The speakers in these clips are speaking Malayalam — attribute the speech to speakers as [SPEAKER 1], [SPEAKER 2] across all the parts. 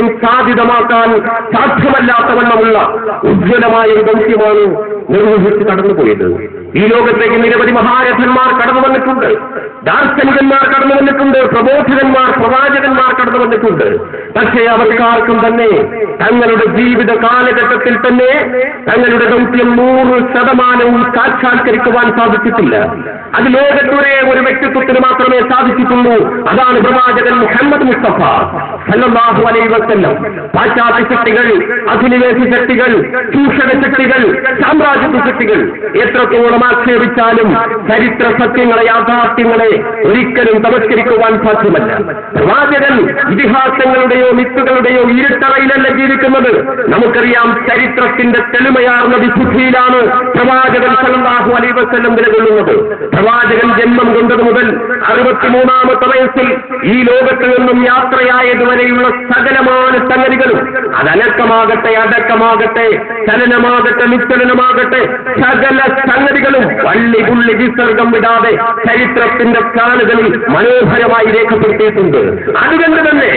[SPEAKER 1] ഒരിക്കലും സാധ്യതമാക്കാൻ സാധ്യമല്ലാത്തവണ്ണമുള്ള ഉജ്ജ്വലമായ ദൗത്യമാണ് നിർവഹിച്ച് കടന്നുപോയത്. ഈ ലോകത്തേക്ക് നിരവധി മഹാരഥന്മാർ കടന്നു വന്നിട്ടുണ്ട്, ദാർശനികന്മാർ കടന്നു വന്നിട്ടുണ്ട്, പ്രബോധകന്മാർ, പ്രവാചകന്മാർ കടന്നു വന്നിട്ടുണ്ട്. പക്ഷേ അവർക്കാർക്കും തന്നെ തങ്ങളുടെ ജീവിത കാലഘട്ടത്തിൽ തന്നെ തങ്ങളുടെ ദൗത്യം 100% സാക്ഷാത്കരിക്കുവാൻ സാധിച്ചിട്ടില്ല. അത് ലോകത്തിലെ ഒരു വ്യക്തിത്വത്തിന് മാത്രമേ സാധിച്ചിട്ടുള്ളൂ. അതാണ് പ്രവാചകൻ മുഹമ്മദ് മുസ്തഫ സല്ലല്ലാഹു അലൈഹി വസല്ലം. പാശ്ചാത്യ ശക്തികൾ, അധിനിവേശ ശക്തികൾ, ചൂഷണ ശക്തികൾ, സാമ്രാജ്യത്വ ശക്തികൾ എത്രത്തോളം ആക്ഷേപിച്ചാലും ചരിത്ര സത്യങ്ങളെ, യാഥാർത്ഥ്യങ്ങളെ ഒരിക്കലും തമസ്കരിക്കുവാൻ സാധ്യമല്ല. പ്രവാചകൻ ഇതിഹാസങ്ങളുടെയോ മിത്തുകളുടെയോ ഇരുട്ടറയിലല്ല ജീവിക്കുന്നത്. നമുക്കറിയാം, ചരിത്രത്തിന്റെ തെളിമയാർന്ന വിശുദ്ധിയിലാണ് പ്രവാചകൻ സല്ലല്ലാഹു അലൈഹി വസല്ലം നിലകൊള്ളുന്നത്. പ്രവാചകൻ ജന്മം കൊണ്ടത് മുതൽ 63-ാമത്തെ വയസ്സിൽ ഈ ലോകത്ത് നിന്നും യാത്രയായതുവരെയുള്ള സകലമായ സംഗതികളും, അതനക്കമാകട്ടെ, അടക്കമാകട്ടെ, ചലനമാകട്ടെ, നിശ്ചലനമാകട്ടെ, സകല സംഗതികളും വള്ളി പുള്ളി വിസർഗം വിടാതെ ചരിത്രത്തിന്റെ താളുകളിൽ മനോഹരമായി രേഖപ്പെടുത്തിയിട്ടുണ്ട്. അതുകൊണ്ട് തന്നെ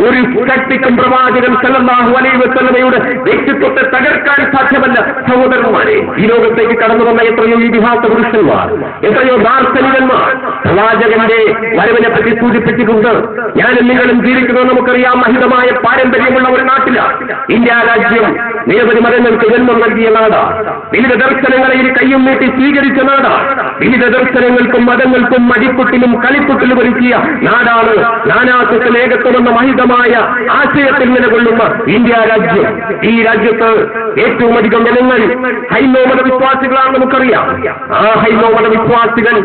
[SPEAKER 1] ഒരു ശക്തിക്കും പ്രവാചകൻ സല്ലല്ലാഹു അലൈഹി വസല്ലമയുടെ വ്യക്തിത്വത്തെ തകർക്കാൻ സാധ്യമല്ല. സഹോദരന്മാരെ, ഈ ലോകത്തേക്ക് കടന്നു വന്ന എത്രയോ ഇതിഹാസ പുരുഷന്മാർ, എത്രയോ ദാർശനികന്മാർ പ്രവാചകന്റെ വരവിനെ പറ്റി സൂചിപ്പിച്ചിട്ടുണ്ട്. ഞാനും നിങ്ങളും ജീവിക്കുന്നത് നമുക്കറിയാം, മഹിതമായ പാരമ്പര്യമുള്ള ഒരു നാട്ടിലാണ്. ഇന്ത്യ രാജ്യം നിരവധി മതങ്ങൾക്ക് ജന്മം നൽകിയ നാടാണ്. വിവിധ ദർശനങ്ങളെ ഇരു കയ്യും നീട്ടി സ്വീകരിച്ച നാടാണ്. വിവിധ ദർശനങ്ങൾക്കും മതങ്ങൾക്കും അടിപ്പൊട്ടിലും കളിപ്പൊട്ടിലും ഒരുക്കിയ നാടാണ്. നാനാത്വത്തിൽ ഏകത്വമെന്ന മഹിതമായ ആശയത്തിൽ നിലകൊള്ളുന്ന ഇന്ത്യ രാജ്യം. ഈ രാജ്യത്ത് ഏറ്റവും അധികം ജനങ്ങൾ ഹൈന്ദവ മതവിശ്വാസികളാണ് നമുക്കറിയാം. ആ ഹൈന്ദവ മതവിശ്വാസികൾ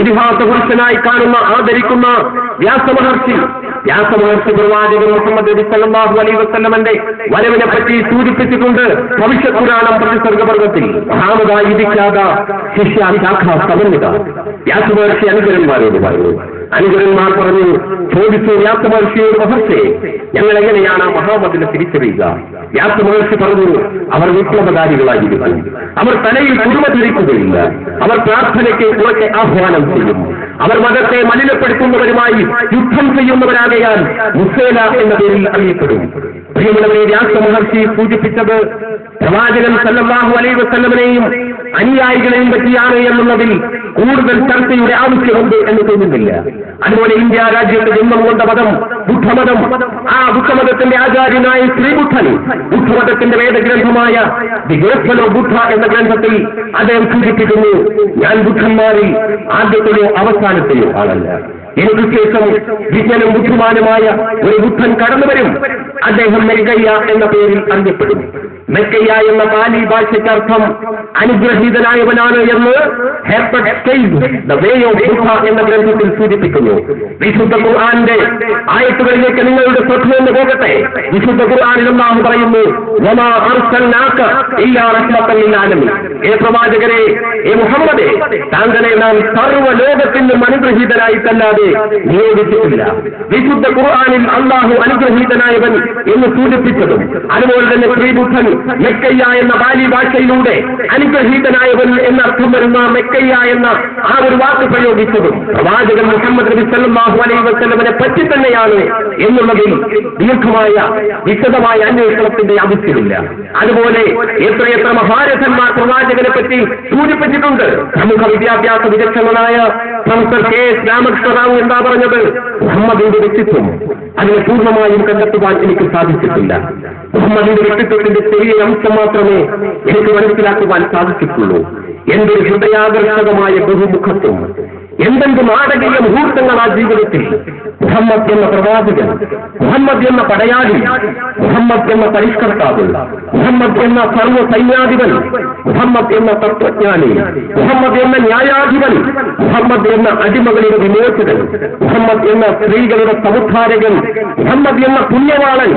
[SPEAKER 1] ഇതിഹാസ പുരുഷനായി കാണുന്ന, ആദരിക്കുന്ന വ്യാസമഹർഷി പ്രവാചകൻ മുഹമ്മദ് നബി സല്ലല്ലാഹു അലൈഹി വസല്ലമന്റെ വരവിനെ പറ്റി സൂചിപ്പിച്ചിട്ടുണ്ട്. ഭവിഷ്യത്ത് പുരാണം പ്രതിസർഗപർവത്തിൽ മഹാമതായി വിഖ്യാത ശിഷ്യ ശാഖ സമന്വിത വ്യാസമഹർഷി അനുചരന്മാരോട് പറഞ്ഞു. അനുചരന്മാർ പറഞ്ഞു, ചോദിച്ചു വ്യാസമഹർഷിയോട്, മഹർഷി, ഞങ്ങൾ എങ്ങനെയാണ് ആ മഹാമതിനെ തിരിച്ചറിയുക? വ്യാസമഹർഷി പറഞ്ഞു, അവർ വിപ്ലവകാരികളായിരിക്കും, അവർ തലയിൽ കുടുംബ ധരിക്കുകയില്ല, അവർ പ്രാർത്ഥനയ്ക്ക് കുറച്ച് ആഹ്വാനം ചെയ്യും, അവർ മതത്തെ മലിനപ്പെടുത്തുന്നവരുമായി യുദ്ധം ചെയ്യുന്നവരാകയാൽ മുസേല എന്ന പേരിൽ അറിയപ്പെടും. പ്രിയമുള്ളവരെ, വ്യാസമഹർഷി സൂചിപ്പിച്ചത് പ്രവാചകൻ സല്ലല്ലാഹു അലൈഹി വസല്ലമനെയും അനുയായികളെയും പറ്റിയാണ് എന്നുള്ളതിൽ കൂടുതൽ ചർച്ചയുടെ ആവശ്യമുണ്ട് എന്ന് തോന്നുന്നില്ല. അതുപോലെ ഇന്ത്യ രാജ്യത്ത് ജന്മം കൊണ്ട മതം ബുദ്ധമതം. ആ ബുദ്ധമതത്തിന്റെ ആചാര്യനായ ശ്രീബുദ്ധൻ ബുദ്ധമതത്തിന്റെ വേദഗ്രന്ഥമായ ദി ഗോസ്പൽ ഓഫ് ബുദ്ധ എന്ന ഗ്രന്ഥത്തിൽ അദ്ദേഹം സൂചിപ്പിക്കുന്നു, ഞാൻ ബുദ്ധന്മാരിൽ ആദ്യത്തെയോ അവസാനത്തെയോ ആളല്ല. എനിക്ക് ശേഷം വിജ്ഞാനം ബുദ്ധിമാനുമായ ഒരു ബുദ്ധൻ കടന്നുവരും. അദ്ദേഹം മെക്കയ്യ എന്ന പേരിൽ അറിയപ്പെടും. മെക്കയ്യ എന്ന പാലി ഭാഷയ്ക്കർത്ഥം അനുഗ്രഹീതനായവനാണ് എന്ന് Herbert Stein the way of Buddha എന്ന ഗ്രന്ഥത്തിൽ സൂചിപ്പിക്കുന്നു. വിശുദ്ധ ഖുർആന്റെ ആയത്തുകളിലേക്ക് നിങ്ങളുടെ ശ്രദ്ധയെന്ന് പോകട്ടെ. വിശുദ്ധ ഖുർആനിൽ അല്ലാഹു പറയുന്നു, വമാ അർസൽനാക ഇല്ലാ റഹ്മത്തൻ ലിൽ ആലമീൻ. ഏ പ്രവാചകരെ, ഏ മുഹമ്മദേ, താങ്കളെ നാം സർവ്വലോകത്തിനും അനുഗ്രഹീതനായിട്ടല്ലാതെ നിയോഗിച്ചിട്ടില്ല. വിശുദ്ധ ഖുർആനിൽ അല്ലാഹു അനുഗ്രഹീതനായവൻ എന്ന് സൂചിപ്പിച്ചതും അതുപോലെ തന്നെ ശ്രീബുദ്ധൻ മെക്കയ്യ എന്ന ബാലി ഭാഷയിലൂടെ അനുഗ്രഹീതനായവൻ എന്നർത്ഥം വരുന്ന മെക്കയ്യ എന്ന ആ ഒരു വാക്ക് പ്രയോഗിച്ചതും പ്രവാചകൻ മുഹമ്മദ് നബി സല്ലല്ലാഹു അലൈഹി വസല്ലമനെ പറ്റി തന്നെയാണ് എന്നുള്ളതിൽ ദീർഘമായ വിശദമായ അന്വേഷണത്തിന്റെ ആവശ്യമില്ല. അതുപോലെ എത്രയെത്ര മഹാരഥന്മാർ പ്രവാചകനെ പറ്റി സൂചിപ്പിച്ചിട്ടുണ്ട്. പ്രമുഖ വിദ്യാഭ്യാസ വിദഗ്ധനായ പ്രൊഫസർ കെ എസ് രാമകൃഷ്ണറാവു എന്താ പറഞ്ഞത്? മുഹമ്മദിന്റെ വ്യക്തിത്വം അതിനെ പൂർണ്ണമായും കണ്ടെത്തുവാൻ എനിക്ക് സാധിച്ചിട്ടില്ല. മുഹമ്മദിന്റെ വ്യക്തിത്വത്തിന്റെ ചെറിയ അംശം മാത്രമേ എനിക്ക് മനസ്സിലാക്കുവാൻ സാധിച്ചിട്ടുള്ളൂ. എന്തൊരു ഹൃദയാകർഷകമായ ബഹുമുഖത്വം, എന്തെന്ത് നാടകീയ മുഹൂർത്തങ്ങൾ ആ ജീവിതത്തിൽ. മുഹമ്മദ് എന്ന പ്രവാചകൻ, മുഹമ്മദ് എന്ന പടയാളി, മുഹമ്മദ് എന്ന പരിഷ്കർത്താവ്, മുഹമ്മദ് എന്ന സർവ്വ സൈന്യാധിപൻ, മുഹമ്മദ് എന്ന തത്വജ്ഞാനി, മുഹമ്മദ് എന്ന ന്യായാധിപൻ, മുഹമ്മദ് എന്ന അടിമകളുടെ വിമോചകൻ, മുഹമ്മദ് എന്ന സ്ത്രീകളുടെ സമുദ്ധാരകൻ, മുഹമ്മദ് എന്ന പുണ്യവാളൻ.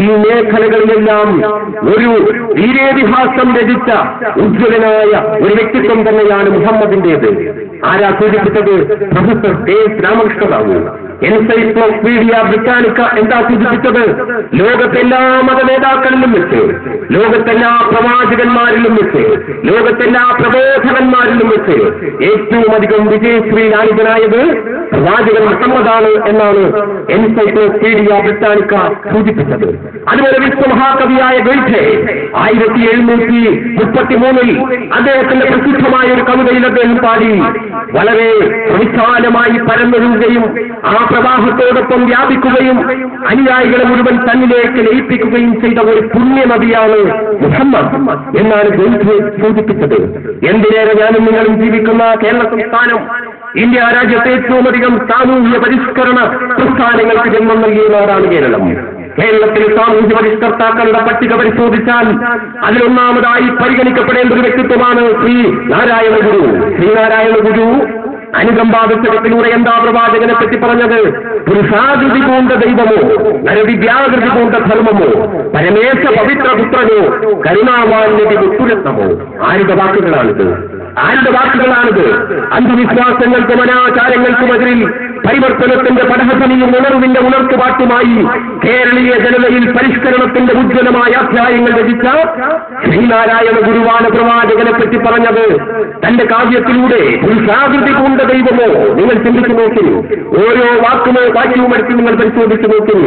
[SPEAKER 1] ഈ മേഖലകളിലെല്ലാം ഒരു വീരേതിഹാസം രചിച്ച ഉജ്ജ്വലനായ ഒരു വ്യക്തിത്വം തന്നെയാണ് മുഹമ്മദിന്റേത്. ആരാ സൂചിപ്പിച്ചത്? Professor K S Ramakrishnarao. Encyclopaedia Britannica എന്താ സൂചിപ്പിച്ചത്? ലോകത്തെല്ലാ മത നേതാക്കളിലും വെച്ച്, ലോകത്തെല്ലാ പ്രവാചകന്മാരിലും വെച്ച്, ലോകത്തെല്ലാ പ്രബോധകന്മാരിലും വെച്ച് ഏറ്റവും അധികം വിജയശ്രീലാളിതനായത് പ്രവാചകൻ മുഹമ്മദാണ് എന്നാണ് എൻസൈക്ലോപീഡിയ ബ്രിട്ടാനിക്ക സൂചിപ്പിച്ചത്. അതുപോലെ വിശ്വമഹാകവിയായ ഗോയ്റ്റെ 1733 അദ്ദേഹത്തിന്റെ പ്രസിദ്ധമായ ഒരു കവിതയിൽ അദ്ദേഹം പാടി വളരെ വിശാലമായി പരന്നൊഴുകുകയും ആ പ്രവാഹത്തോടൊപ്പം വ്യാപിക്കുകയും അനുയായികളെ മുഴുവൻ തന്നിലേക്ക് ലയിപ്പിക്കുകയും ചെയ്ത ഒരു പുണ്യനദിയാണ് മുഹമ്മദ് എന്നാണ് ഗോയ്റ്റെ സൂചിപ്പിച്ചത്. എന്തിനേറെ ഞാനും നിങ്ങളും ജീവിക്കുന്ന കേരള സംസ്ഥാനം ഇന്ത്യ രാജ്യത്തെ ഏറ്റവും അധികം സാമൂഹ്യ പരിഷ്കരണ പ്രസ്ഥാനങ്ങൾക്ക് ജന്മം നൽകിയ നാടാണ് കേരളം. കേരളത്തിൽ സാമൂഹ്യ പരിഷ്കർത്താക്കളുടെ പട്ടിക പരിശോധിച്ചാൽ അതിലൊന്നാമതായി പരിഗണിക്കപ്പെടേണ്ട ഒരു വ്യക്തിത്വമാണ് ശ്രീനാരായണ ഗുരു. ശ്രീനാരായണ ഗുരു അനുകമ്പാദത്തിലൂടെ എന്താ പ്രവാചകനെ പറ്റി പറഞ്ഞത്? പുരുഷാകൃതി പൂണ്ട ദൈവമോ, നരവിദ്യാകൃതി പൂണ്ട ധർമ്മമോ, പരമേശ പവിത്ര പുത്രനോ, കരുണാവാന്യതി മുത്തുരത്നമോ. ആരുടെ വാക്കുകളാണിത്? ആരുടെ വാക്കുകളാണിത്? അന്ധവിശ്വാസങ്ങൾക്കും അനാചാരങ്ങൾക്കുമെതിരിൽ പരിവർത്തനത്തിന്റെ പടഹധ്വനിയും ഉണർവിന്റെ ഉണർത്തുപാട്ടുമായി കേരളീയ ജനതയിൽ പരിഷ്കരണത്തിന്റെ ഉജ്ജ്വലമായ അധ്യായങ്ങൾ രചിച്ച ശ്രീനാരായണ ഗുരുവാണ് പ്രവാചകനെ പറ്റി പറഞ്ഞത്. തന്റെ കാവ്യത്തിലൂടെ പുരുഷാകൃതി പൂണ്ട ദൈവമോ, നിങ്ങൾ ചിന്തിച്ചു നോക്കൂ, ഓരോ വാക്യവും എടുത്ത് നിങ്ങൾ പരിശോധിച്ചു നോക്കൂ.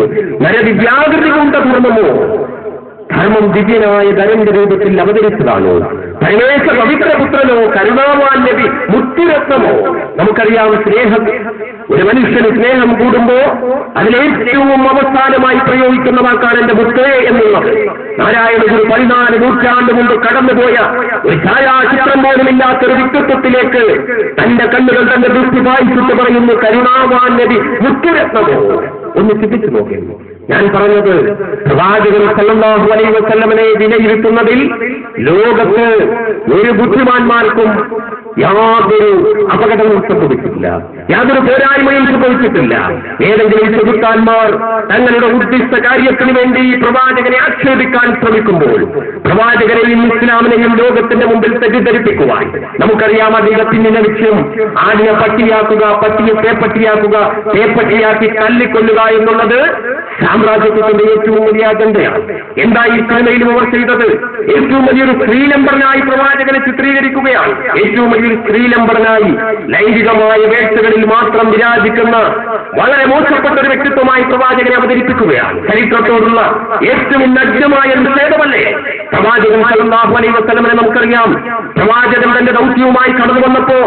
[SPEAKER 1] നരവിദ്യാകൃതി പൂണ്ട ധർമ്മമോ, ധർമ്മം ദിവ്യനായ ധനന്റെ രൂപത്തിൽ അവതരിച്ചതാണോ? പരമേശ പവിത്രപുത്രനോ, കരുണാവാന്യതി മുത്തുരത്നമോ. നമുക്കറിയാം, സ്നേഹം, ഒരു മനുഷ്യന് സ്നേഹം കൂടുമ്പോ അതിലേറ്റവും അവസാനമായി പ്രയോഗിക്കുന്ന വാക്കാണ് എന്റെ മുത്തേ എന്നുള്ളത്. നാരായണ ഗുരു 14 നൂറ്റാണ്ട് മുമ്പ് കടന്നുപോയ ഒരു ഛായാചിത്രം പോലുമില്ലാത്തൊരു വ്യക്തിത്വത്തിലേക്ക് തന്റെ കണ്ണുകൾ തന്റെ ദൃഷ്ടി വായിച്ചിട്ട് പറയുന്നു കരുണാവാന്യതി മുത്തുരത്നമോ. ഒന്ന് ചിന്തിച്ചു നോക്കുന്നു. ഞാൻ പറഞ്ഞത് പ്രവാചകൻ സല്ലല്ലാഹു അലൈഹി വസല്ലമനെ വിലയിരുത്തുന്നതിൽ ലോകത്ത് ഒരു ബുദ്ധിമാന്മാർക്കും യാതൊരു അപകടവും സംഭവിച്ചിട്ടില്ല, യാതൊരു പോരായ്മയും സംഭവിച്ചിട്ടില്ല. ഏതെങ്കിലും ചെറുത്താന്മാർ തങ്ങളുടെ ഉദ്ദിഷ്ട കാര്യത്തിന് വേണ്ടി പ്രവാചകനെ ആക്ഷേപിക്കാൻ ശ്രമിക്കുമ്പോൾ പ്രവാചകനെയും ഇസ്ലാമിനെയും ലോകത്തിന്റെ മുമ്പിൽ തെറ്റിദ്ധരിപ്പിക്കുവാൻ നമുക്കറിയാം അദ്ദേഹത്തിന്റെ ലക്ഷ്യം ആടിനെ പട്ടിയാക്കുക, പട്ടിയെ പേപ്പട്ടിയാക്കുക, പേപ്പട്ടിയാക്കി തല്ലിക്കൊല്ലുക എന്നുള്ളത് സാമ്രാജ്യത്വത്തിന്റെ ഏറ്റവും വലിയ അജണ്ടയാണ്. എന്താ ഈ സിനിമയിലും അവർ ചെയ്തത്? ഏറ്റവും വലിയൊരു സ്ത്രീലംബരനായി പ്രവാചകനെ ചിത്രീകരിക്കുകയാണ്. ഏറ്റവും വലിയൊരു സ്ത്രീലംബരനായി ലൈംഗികമായ വേഴ്ചകളിൽ മാത്രം വിരാജിക്കുന്ന വളരെ മോശപ്പെട്ട ഒരു വ്യക്തിത്വമായി പ്രവാചകനെ അവതരിപ്പിക്കുകയാണ്. ചരിത്രത്തോടുള്ള ഏറ്റവും നഗ്നമായ നിഷേധമല്ലേ പ്രവാചകൻ സല്ലല്ലാഹു അലൈഹി വസല്ലമനെ? നമുക്കറിയാം, പ്രവാചകൻ തന്റെ ദൗത്യവുമായി കടന്നു വന്നപ്പോ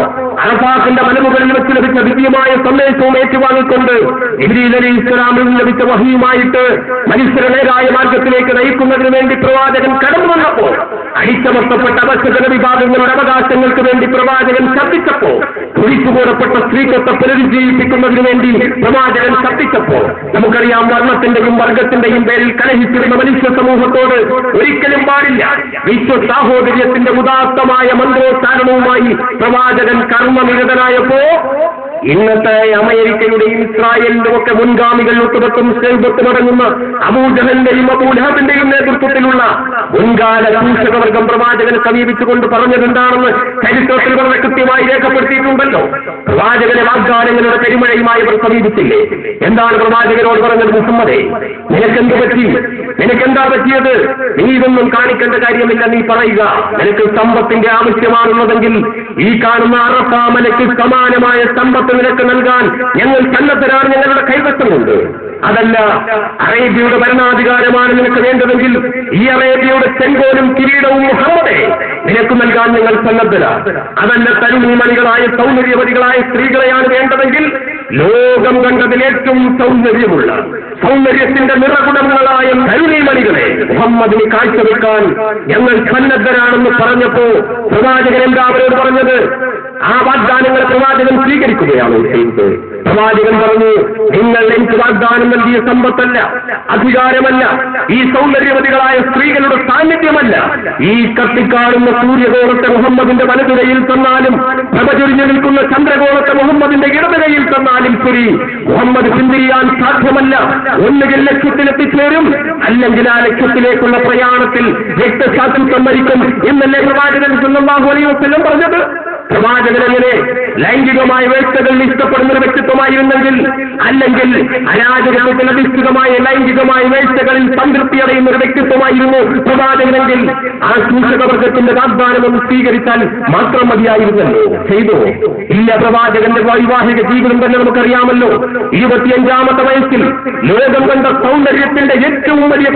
[SPEAKER 1] അറഫാത്തിന്റെ മലമുകളിൽ വെച്ച് ലഭിച്ച ദിവ്യമായ സന്ദേശവും ഏറ്റുവാങ്ങിക്കൊണ്ട് ജിബ്രീൽ അലൈഹിസ്സലാമിൽ ലഭിച്ച വഹിയുമായിട്ട് മനുഷ്യരെ നേരായ മാർഗത്തിലേക്ക് നയിക്കുന്നതിന് വേണ്ടി പ്രവാചകൻ കടന്നു വന്നപ്പോ, അടിച്ചമർത്തപ്പെട്ട അവശജന വിഭാഗങ്ങളുടെ അവകാശങ്ങൾക്ക് വേണ്ടി പ്രവാചകൻ ശബ്ദിച്ചപ്പോ, കുഴിച്ചുകൂടപ്പെട്ട സ്ത്രീത്വത്തെ പുനരുജ്ജീവിപ്പിക്കുന്നതിന് വേണ്ടി പ്രവാചകൻ ശബ്ദിച്ചപ്പോ, നമുക്കറിയാം വർണ്ണത്തിന്റെയും വർഗത്തിന്റെയും പേരിൽ കലഹിച്ചിരുന്ന മനുഷ്യ സമൂഹത്തോട് ഒരിക്കലും പാടില്ല വിശ്വ സാഹോദര്യത്തിന്റെ ഉദാത്തമായ മന്ത്രോച്ചാരണവുമായി പ്രവാചകൻ കർമ്മനിരതനായപ്പോ ഇന്നത്തെ അമേരിക്കയുടെയും ഇസ്രായേലിന്റെയും ഒക്കെ മുൻഗാമികൾ ഒത്തുപത്തും സേവത്തും അടങ്ങുന്ന അബൂജഹലിന്റെയും അബൂലഹബിന്റെയും നേതൃത്വത്തിലുള്ള മുൻകാല ചൂഷകവർഗം പ്രവാചകനെ സമീപിച്ചുകൊണ്ട് പറഞ്ഞതെന്താണെന്ന് ചരിത്രത്തിൽ വളരെ കൃത്യമായി രേഖപ്പെടുത്തിയിട്ടുണ്ടല്ലോ. പ്രവാചകനെ വാഗ്ദാനങ്ങളുടെ പെരുമഴയുമായി അവർ സമീപിച്ചില്ലേ? എന്താണ് പ്രവാചകനോട് പറഞ്ഞത്? മുഹമ്മദേ, നിനക്കെന്ത് പറ്റി? നിനക്കെന്താ പറ്റിയത്? നീ ഇതൊന്നും കാണിക്കേണ്ട കാര്യമില്ല, നീ പറയുക. നിനക്ക് സമ്പത്തിന്റെ ആവശ്യമാണുള്ളതെങ്കിൽ ഈ കാണുന്ന അറഫാമലയ്ക്ക് സമാനമായ സമ്പത്ത് നിനക്ക് നൽകാൻ ഞങ്ങൾ സന്നദ്ധരാണ്, ഞങ്ങളുടെ കൈവശമുണ്ട്. അതല്ല, അറേബ്യയുടെ ഭരണാധികാരമാണ് നിനക്ക് വേണ്ടതെങ്കിൽ ഈ അറേബ്യയുടെ ചെങ്കോലും കിരീടവും മുഹമ്മദേ നിനക്ക് നൽകാൻ ഞങ്ങൾ സന്നദ്ധരാണ്. അതല്ല, തരുണിമണികളായ സൗന്ദര്യവതികളായ സ്ത്രീകളെയാണ് വേണ്ടതെങ്കിൽ ലോകം കണ്ടതിൽ ഏറ്റവും സൗന്ദര്യമുള്ള സൗന്ദര്യത്തിന്റെ നിറകുടങ്ങളായ തരുണിമണികളെ മുഹമ്മദിന് കാഴ്ചവെക്കാൻ ഞങ്ങൾ സന്നദ്ധരാണെന്ന് പറഞ്ഞപ്പോ പ്രവാചകൻ എന്താ അവരോട് പറഞ്ഞത്? ആ വാഗ്ദാനങ്ങളെ പ്രവാചകൻ സ്വീകരിക്കുകയാണ് ചെയ്യുന്നത്. പ്രവാചകൻ പറഞ്ഞു, നിങ്ങൾ എനിക്ക് വാഗ്ദാനം നൽകിയ സമ്പത്തല്ല, അധികാരമല്ല, ഈ സൗന്ദര്യവതികളായ സ്ത്രീകളുടെ സാന്നിധ്യമല്ല, ഈ കത്തിക്കാളുന്ന സൂര്യകോളത്തെ മുഹമ്മദിന്റെ വലതുകയിൽ തന്നാലും പ്രഭചൊരിഞ്ഞു നിൽക്കുന്ന ചന്ദ്രകോളത്തെ മുഹമ്മദിന്റെ ഇടതുകയിൽ തന്നാലും ശരി, മുഹമ്മദ് പിന്തിരിയാൻ സാധ്യമല്ല. ഒന്നുകിൽ ലക്ഷ്യത്തിലെത്തിച്ചേരും, അല്ലെങ്കിൽ ആ ലക്ഷ്യത്തിലേക്കുള്ള പ്രയാണത്തിൽ രക്തസാക്ഷിത്വം മരിക്കും എന്നല്ലേ പ്രവാചകൻ സല്ലല്ലാഹു അലൈഹി വസല്ലം പറഞ്ഞത്? പ്രവാചകൻ എങ്ങനെ ലൈംഗികമായ വേഴ്ചകളിൽ ഇഷ്ടപ്പെടുന്ന ഒരു വ്യക്തിത്വമായിരുന്നെങ്കിൽ, അല്ലെങ്കിൽ അരാജകത്വത്തിൽ അധിഷ്ഠിതമായ ലൈംഗികമായ വേഴ്ചകളിൽ സംതൃപ്തി അടയുന്ന ഒരു വ്യക്തിത്വമായിരുന്നു പ്രവാചകനെങ്കിൽ, ആ ചൂഷകവർഗത്തിന്റെ വാഗ്ദാനം സ്വീകരിച്ചാൽ മാത്രം മതിയായിരുന്നല്ലോ. ചെയ്തോ? ഇല്ല. പ്രവാചകന്റെ വൈവാഹിക ജീവിതം തന്നെ നമുക്കറിയാമല്ലോ. 25-ാമത്തെ വയസ്സിൽ ലോകം കണ്ട സൗന്ദര്യത്തിന്റെ ഏറ്റവും വലിയ